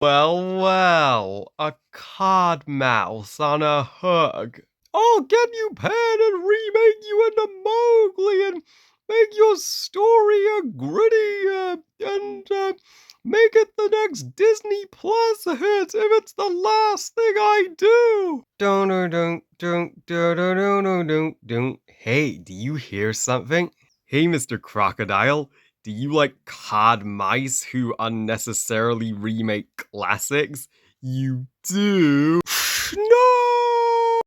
Well, a cod mouse on a hook. I'll get you, Pen, and remake you into Mowgli and make your story a gritty and make it the next Disney Plus hit if it's the last thing I do. Don't. Hey, do you hear something? Hey, Mr. Crocodile, do you like cod mice who unnecessarily remake classics? You do? No!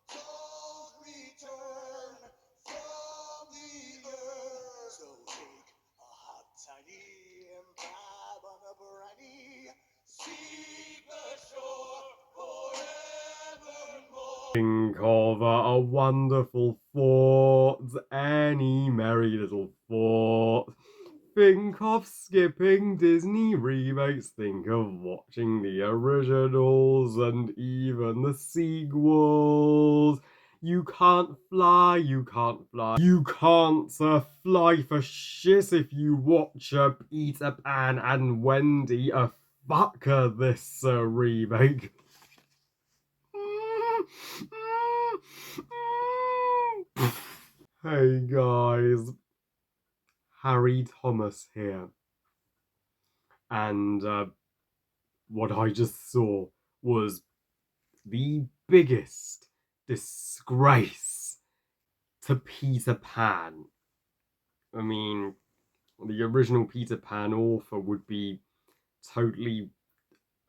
Don't return from the earth. So take a hot toddy and grab on a briny. Seek the shore forevermore. Think of a wonderful thought, any merry little thought. Think of skipping Disney remakes, think of watching the originals and even the sequels. You can't fly, you can't fly, you can't fly for shit if you watch Peter Pan and Wendy fuck this remake. Hey guys, Harry Thomas here, and what I just saw was the biggest disgrace to Peter Pan. I mean, the original Peter Pan author would be totally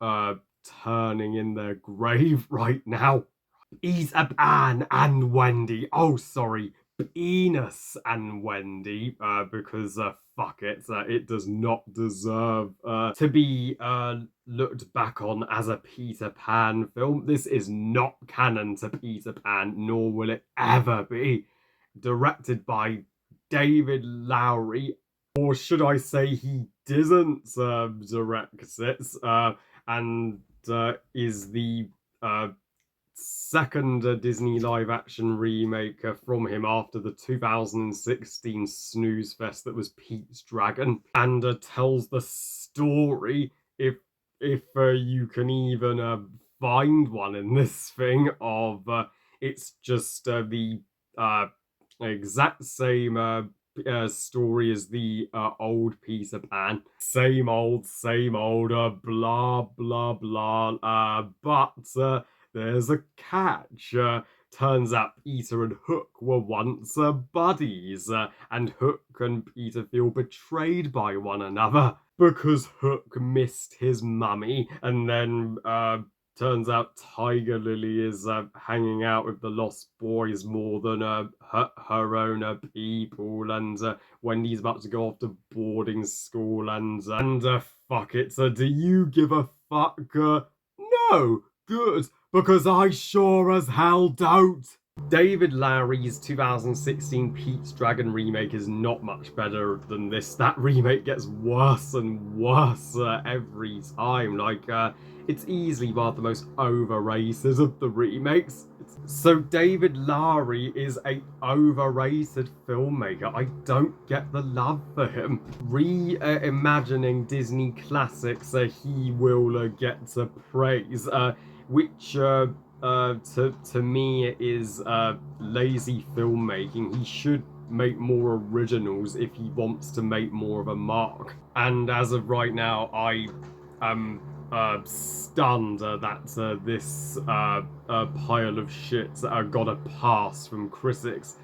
uh turning in their grave right now. Peter Pan and Wendy. Oh, sorry, Penis and Wendy. Because fuck it, it does not deserve to be looked back on as a Peter Pan film. This is not canon to Peter Pan, nor will it ever be. Directed by David Lowery, or should I say he didn't direct it, and is the second Disney live action remake from him after the 2016 snooze fest that was Pete's Dragon, and tells the story, if you can even find one in this thing, of it's just the exact same story as the old Peter Pan. Same old, blah, blah, blah. But there's a catch. Turns out Peter and Hook were once buddies, and Hook and Peter feel betrayed by one another because Hook missed his mummy, and then turns out Tiger Lily is hanging out with the Lost Boys more than her own people, and Wendy's about to go off to boarding school, and fuck it. So do you give a fuck? No, good, because I sure as hell don't. David Lowery's 2016 Pete's Dragon remake is not much better than this. That remake gets worse and worse every time. It's easily one of the most overrated of the remakes. So David Lowery is a overrated filmmaker. I don't get the love for him. Reimagining Disney classics, he will get praise, which to me is lazy filmmaking. He should make more originals if he wants to make more of a mark. And as of right now, I am stunned that this pile of shit got a pass from critics.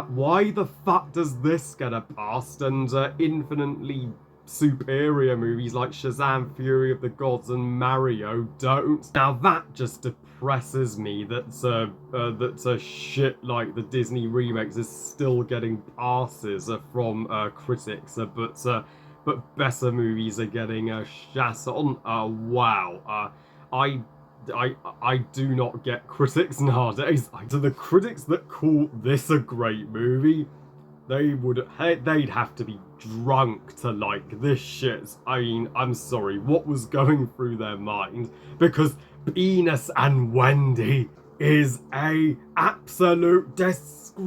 Why the fuck does this get a pass and infinitely superior movies like Shazam! Fury of the Gods and Mario don't? Now that just depresses me that shit like the Disney remakes is still getting passes from critics, but better movies are getting a shat on. Wow. I do not get critics nowadays. To the critics that call this a great movie, they'd have to be drunk to like this shit. I mean, I'm sorry, what was going through their mind? Because Enos and Wendy is a absolute disgrace.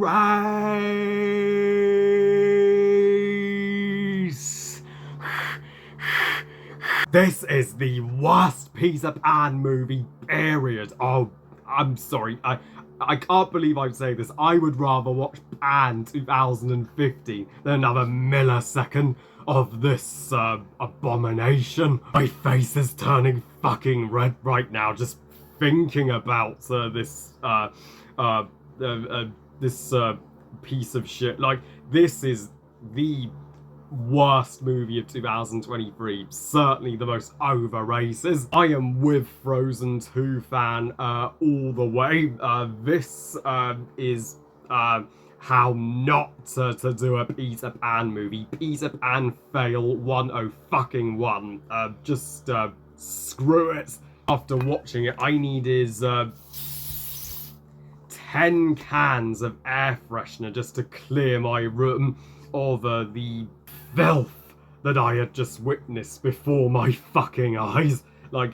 This is the worst Peter Pan movie, period. Oh, I'm sorry. I can't believe I'm saying this. I would rather watch Pan 2050 than another millisecond of this abomination. My face is turning fucking red right now just thinking about uh, this piece of shit. Like, this is the worst movie of 2023. Certainly the most over races. I am with Frozen 2 fan all the way. This is how not to do a Peter Pan movie. Peter Pan fail 101. Just screw it. After watching it, I needed 10 cans of air freshener just to clear my room of the filth that I had just witnessed before my fucking eyes. Like,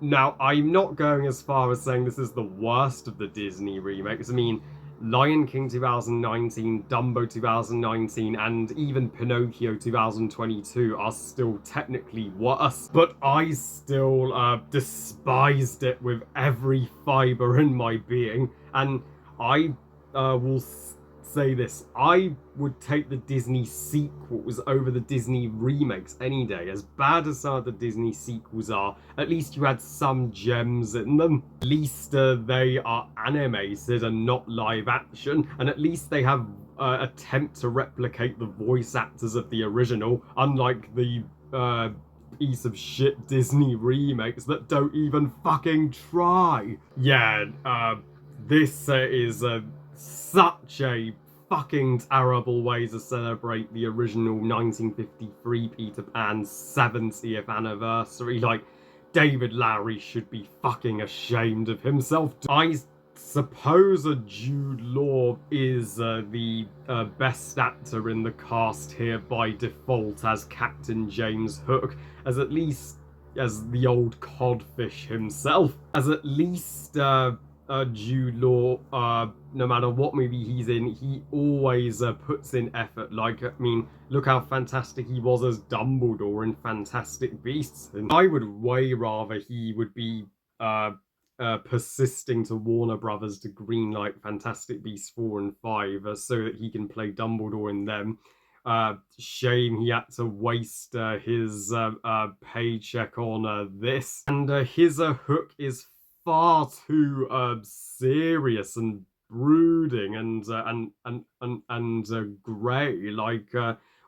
now, I'm not going as far as saying this is the worst of the Disney remakes. I mean, Lion King 2019, Dumbo 2019, and even Pinocchio 2022 are still technically worse. But I still despised it with every fibre in my being. And I will say this. I would take the Disney sequels over the Disney remakes any day. As bad as some of the Disney sequels are, at least you had some gems in them. At least they are animated and not live action, and at least they have attempt to replicate the voice actors of the original, unlike the piece of shit Disney remakes that don't even fucking try. Yeah, this is such a fucking terrible way to celebrate the original 1953 Peter Pan's 70th anniversary. Like, David Lowery should be fucking ashamed of himself. I suppose Jude Law is the best actor in the cast here by default as Captain James Hook, as at least as the old codfish himself, as at least Jude Law, no matter what movie he's in, he always puts in effort. Like, I mean, look how fantastic he was as Dumbledore in Fantastic Beasts. And I would way rather he would be persisting to Warner Brothers to greenlight Fantastic Beasts 4 and 5 so that he can play Dumbledore in them. Shame he had to waste his paycheck on this. And his Hook is far too serious and brooding and grey. Like,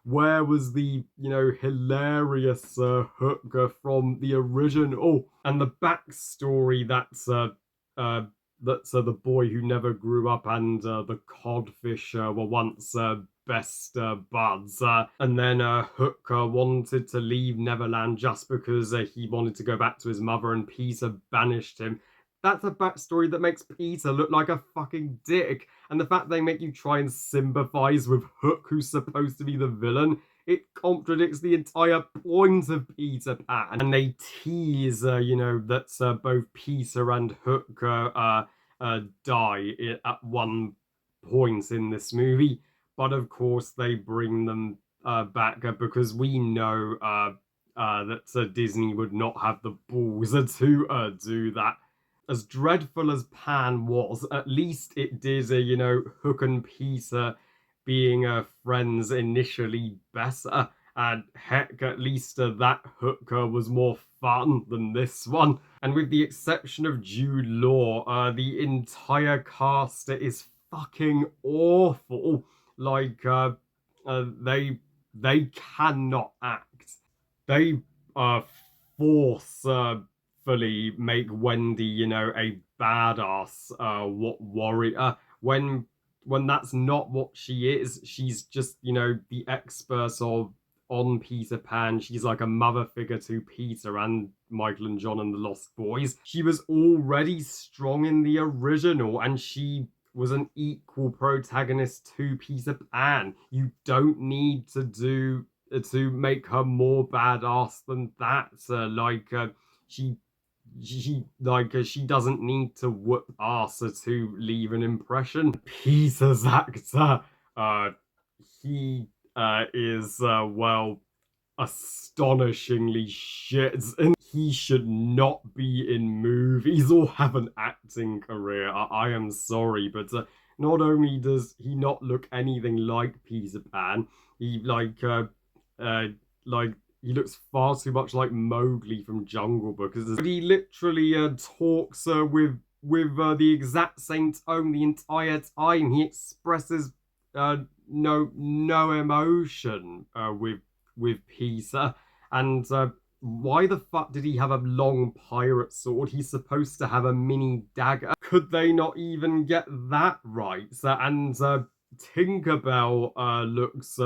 where was the hilarious Hook from the original? And the backstory that's the boy who never grew up and the codfish were once best buds. And then Hook wanted to leave Neverland just because he wanted to go back to his mother, and Peter banished him. That's a backstory that makes Peter look like a fucking dick. And the fact they make you try and sympathize with Hook, who's supposed to be the villain, it contradicts the entire point of Peter Pan. And they tease, that both Peter and Hook die at one point in this movie. But of course, they bring them back because we know that Disney would not have the balls to do that. As dreadful as Pan was, at least it did, Hook and Peter being friends initially better. And heck, at least that Hook was more fun than this one. And with the exception of Jude Law, the entire cast is fucking awful. Like, they cannot act. They forcefully make Wendy, a badass warrior when that's not what she is. She's just, the expert of on Peter Pan. She's like a mother figure to Peter and Michael and John and the Lost Boys. She was already strong in the original, and she was an equal protagonist to Peter Pan. You don't need to make her more badass than that. She she doesn't need to whoop ass to leave an impression. Peter's actor, uh, he is well, astonishingly shit, and he should not be in movies or have an acting career. I am sorry, but not only does he not look anything like Peter Pan, he uh like he looks far too much like Mowgli from Jungle Book. But he literally talks with the exact same tone the entire time. He expresses no emotion with Peter. And why the fuck did he have a long pirate sword? He's supposed to have a mini dagger. Could they not even get that right? And Tinkerbell looks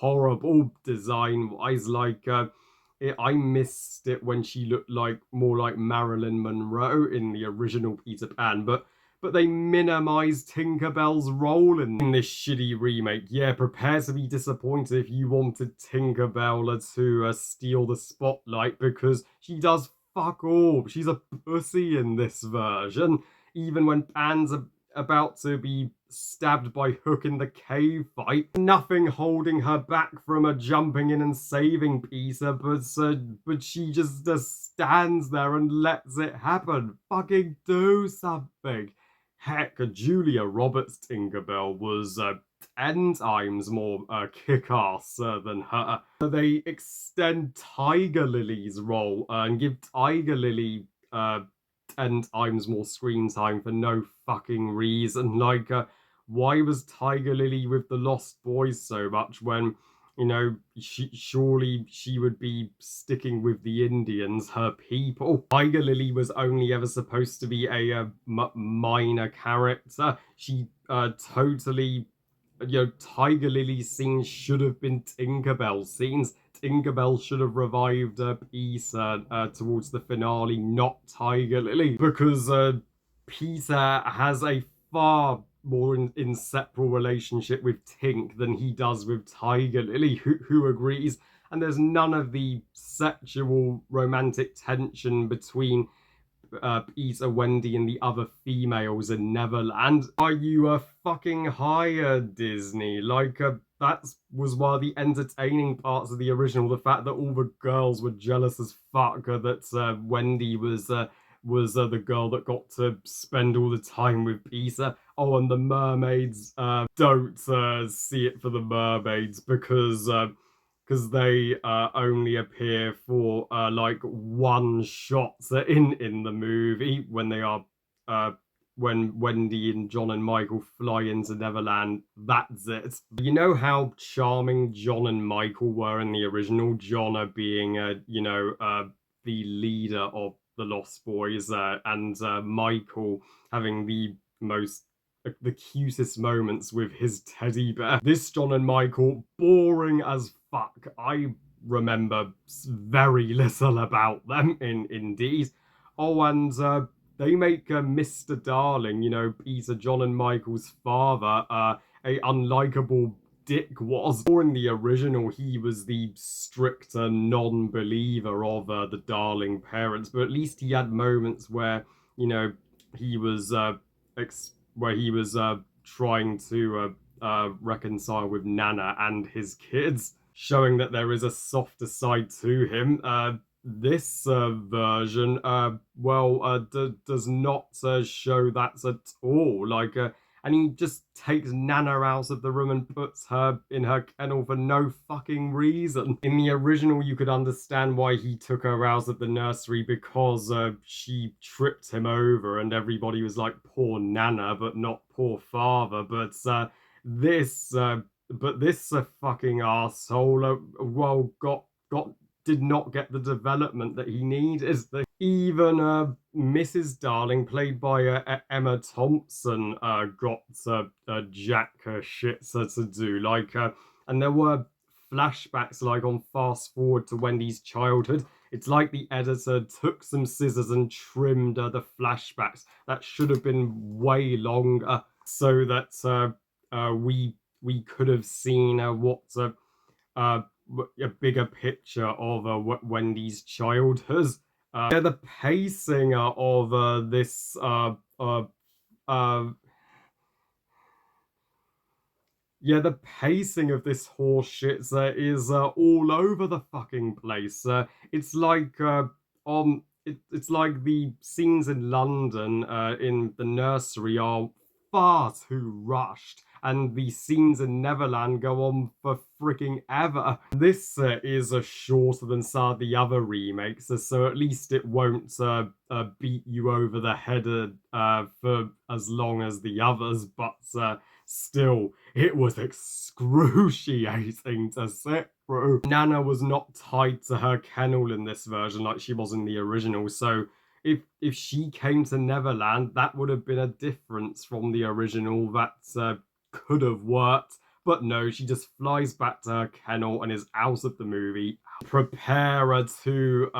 horrible design wise. I missed it when she looked like more like Marilyn Monroe in the original Peter Pan, but they minimized Tinkerbell's role in this shitty remake. Yeah, prepare to be disappointed if you wanted Tinkerbell to steal the spotlight, because she does fuck all. She's a pussy in this version. Even when Pan's about to be stabbed by Hook in the cave fight, nothing holding her back from jumping in and saving Peter, but she just stands there and lets it happen. Fucking do something. Heck, Julia Roberts' Tinkerbell was 10 times more kick-ass than her. They extend Tiger Lily's role and give Tiger Lily 10 times more screen time for no fucking reason. Why was Tiger Lily with the Lost Boys so much when, surely she would be sticking with the Indians, her people? Tiger Lily was only ever supposed to be a minor character. She totally, Tiger Lily's scenes should have been Tinkerbell scenes. Tinkerbell should have revived Peter towards the finale, not Tiger Lily, because Peter has a far more inseparable relationship with Tink than he does with Tiger Lily. Who agrees? And there's none of the sexual romantic tension between Peter, Wendy, and the other females in Neverland. Are you a fucking higher Disney? That was one of the entertaining parts of the original. The fact that all the girls were jealous as fuck that Wendy was the girl that got to spend all the time with Peter. Oh, and the mermaids don't see it for the mermaids because they only appear for like one shot in the movie when they are when Wendy and John and Michael fly into Neverland. That's it. You know how charming John and Michael were in the original. John being the leader of the Lost Boys, and Michael having the cutest moments with his teddy bear. This John and Michael, boring as fuck. I remember very little about them indeed. Oh, and they make Mr. Darling, Peter, John and Michael's father, a unlikable dick was. Or in the original, he was the stricter non-believer of the Darling parents, but at least he had moments where, he was where he was trying to reconcile with Nana and his kids, showing that there is a softer side to him. This version, does not show that at all. And he just takes Nana out of the room and puts her in her kennel for no fucking reason. In the original, you could understand why he took her out of the nursery, because she tripped him over and everybody was like, poor Nana, but not poor father. This fucking asshole, got did not get the development that he needed. Even Mrs. Darling, played by Emma Thompson, got jack shit to do. And there were flashbacks, like on Fast Forward to Wendy's childhood. It's like the editor took some scissors and trimmed the flashbacks that should have been way longer, so that we could have seen what a bigger picture of Wendy's childhood. Yeah, the pacing of this uh, yeah, the pacing of this horse shit is all over the fucking place. It's like the scenes in London in the nursery are far too rushed, and the scenes in Neverland go on for freaking ever. This is shorter than some of the other remakes, so at least it won't beat you over the head for as long as the others, but still, it was excruciating to sit through. Nana was not tied to her kennel in this version like she was in the original, so if she came to Neverland, that would have been a difference from the original that could have worked. But no, she just flies back to her kennel and is out of the movie. Prepare her to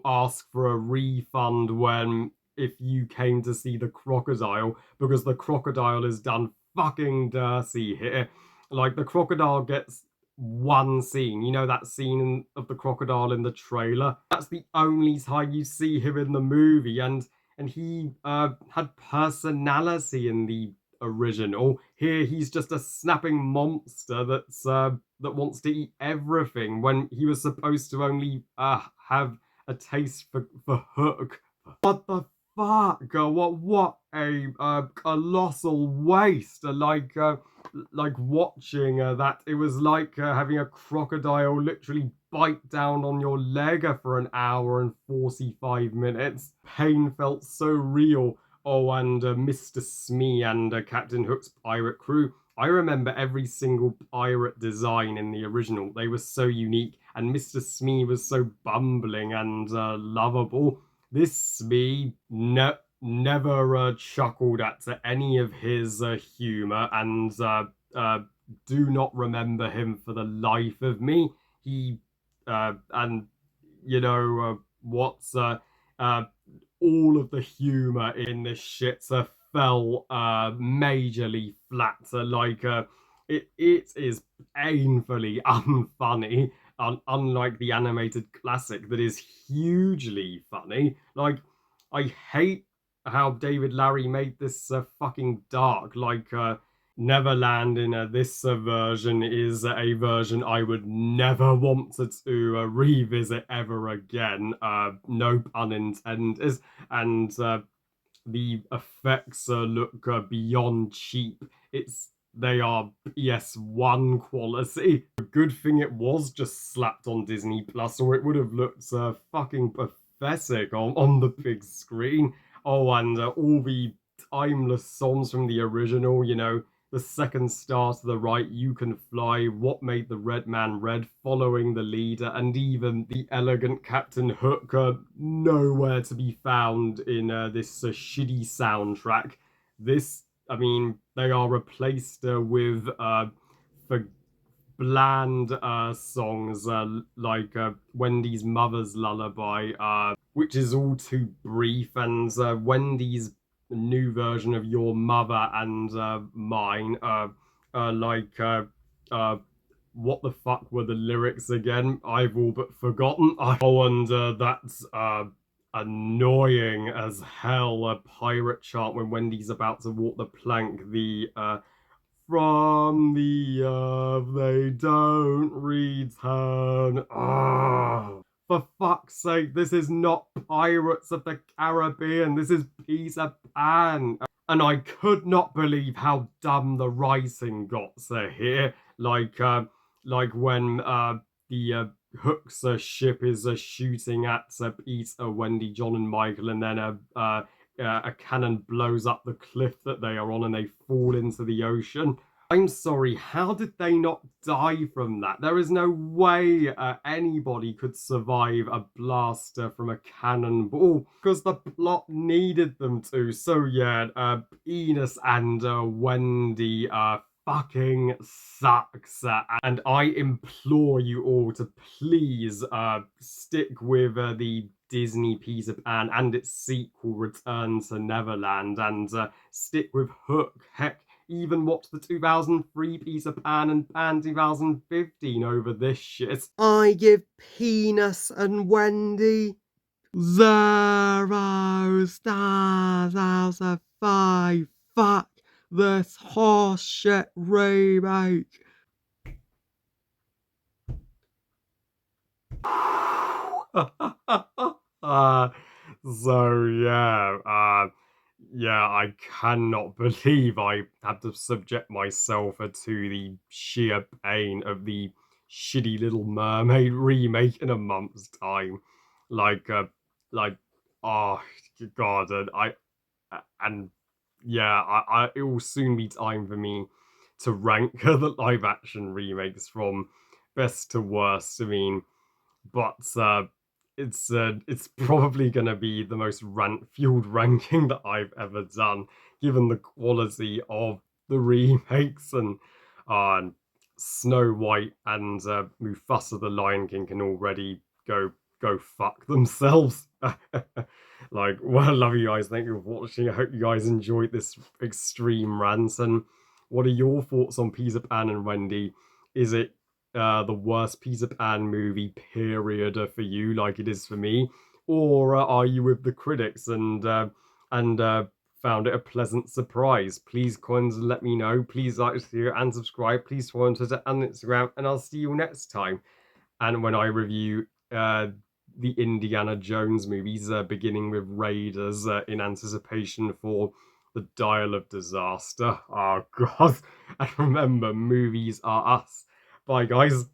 ask for a refund when if you came to see the crocodile, because the crocodile is done fucking dirty here. Like, the crocodile gets one scene. You know that scene of the crocodile in the trailer? That's the only time you see him in the movie, and he had personality in the original. Here he's just a snapping monster that wants to eat everything when he was supposed to only have a taste for Hook. What the fuck? What a colossal waste. Like watching that. It was like having a crocodile literally bite down on your leg for an hour and 45 minutes. Pain felt so real. Oh, and Mr. Smee and Captain Hook's pirate crew. I remember every single pirate design in the original. They were so unique, and Mr. Smee was so bumbling and lovable. This Smee never chuckled at any of his humor, and do not remember him for the life of me. He and you know what's all of the humor in this shit fell majorly flat. It is painfully unfunny, unlike the animated classic that is hugely funny. Like, I hate how David Larry made this fucking dark. Neverland in this version is a version I would never want to revisit ever again. No pun intended. And the effects look beyond cheap. They are PS1 quality. A good thing it was just slapped on Disney Plus, or it would have looked fucking pathetic on the big screen. Oh, and all the timeless songs from the original, the second star to the right, You Can Fly, What Made the Red Man Red, Following the Leader, and even the elegant Captain Hook are nowhere to be found in this shitty soundtrack. I mean, they are replaced with for bland songs like Wendy's Mother's Lullaby, which is all too brief, and Wendy's new version of Your Mother and Mine, uh, what the fuck were the lyrics again? I've all but forgotten. Oh, and that's annoying as hell. A pirate chant when Wendy's about to walk the plank. The from the earth they don't return. Oh, for fuck's sake, this is not Pirates of the Caribbean. This is Peter Pan. And I could not believe how dumb the writing got here. Like when the Hook's ship is shooting at Peter, Wendy, John, and Michael, and then a cannon blows up the cliff that they are on and they fall into the ocean. I'm sorry, how did they not die from that? There is no way anybody could survive a blaster from a cannonball because the plot needed them to. So yeah, Enos and Wendy fucking sucks. And I implore you all to please stick with the Disney Peter Pan and its sequel, Return to Neverland, and stick with Hook. Heck, even watch the 2003 Peter Pan and Pan 2015 over this shit. I give Penis and Wendy 0 stars out of 5. Fuck this horseshit remake. uh, yeah, I cannot believe I had to subject myself to the sheer pain of the shitty Little Mermaid remake in a month's time. Like, uh, like, oh God, and yeah, it will soon be time for me to rank the live action remakes from best to worst. I mean, but it's probably gonna be the most rant fueled ranking that I've ever done, given the quality of the remakes and Snow White and Mufasa the Lion King can already go fuck themselves. Like, well, I love you guys. Thank you for watching. I hope you guys enjoyed this extreme rant. And what are your thoughts on Peter Pan and Wendy? Is it the worst Peter Pan movie period for you, like it is for me, or are you with the critics and found it a pleasant surprise? Please comment and let me know. Please like, share, and subscribe. Please follow on Twitter and Instagram, and I'll see you next time. And when I review the Indiana Jones movies, beginning with Raiders, in anticipation for the Dial of Disaster. Oh God! And remember, movies are us. Bye, guys.